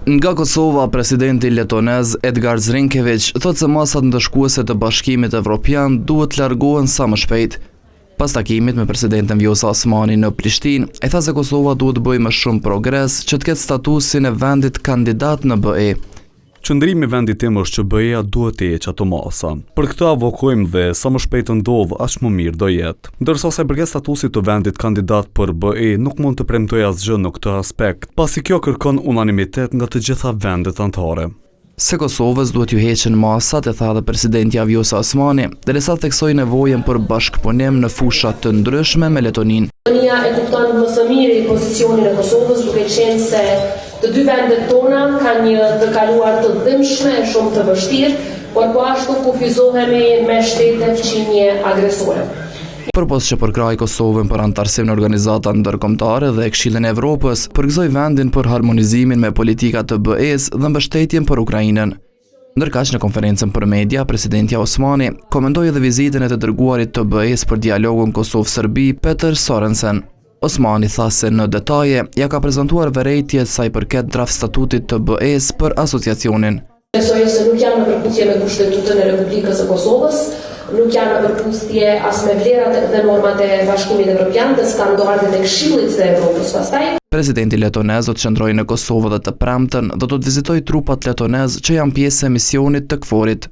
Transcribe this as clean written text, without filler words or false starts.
Nga Kosova, presidenti letonez Edgar Zrinkević thotë se masat ndëshkuese të Bashkimit Evropian duhet të largohen sa më shpejt. Pas takimit me presidentin Vjosa Osmani në Prishtinë, ai tha se Kosova duhet të bëjë më shumë progres që të ketë statusin e vendit kandidat në BE. Qëndrimi i vendit tim është që BE-ja duhet të heqë ato masa. Për këtë avokojmë dhe sa më shpejt ndodh, aq më mirë do jetë. Ndërsa sa i përket statusit të vendit kandidat për BE, nuk mund të premtoj asgjë në këtë aspekt, pasi kjo kërkon unanimitet nga të gjitha vendet anëtare. Se Kosovës duhet ju heqen masat, e tha dhe presidenti Vjosa Osmani, derisa theksoi nevojën për bashkëpunim në fusha të ndryshme me Letoninë. Letonia e kupton më së miri pozicionin e Kosovës, duke qenë se të dy vendet tona kanë një të kaluar të dhimbshme e shumë të vështirë, por po ashtu kufizohemi me shtete fqinje agresore. Përpos që përkraj Kosovën për antarësim në organizata ndërkombëtare dhe Këshillin e Evropës, përgëzoi vendin për harmonizimin me politikat të BE-s dhe mbështetjen për Ukrainën. Ndërkaq në konferencën për media, presidenti Osmani komentoi edhe vizitën e të dërguarit të BE-s për dialogun Kosovë-Serbi, Peter Sorensen. Osmani tha se në detaje ja ka prezantuar vërejtjet sa i përket draft statutit të BE-s për asociacionin. Besoj se nuk janë në përputhje me Kushtetutën e Republikës së Kosovës, nuk janë në përputhje as me vlerat dhe normat e Bashkimit Evropian dhe standardet e Këshillit të Evropës. Pastaj presidenti letonez do të qëndrojë në Kosovë dhe të premten dhe do të vizitojë trupat letonez që janë pjesë e misionit të KFOR-it.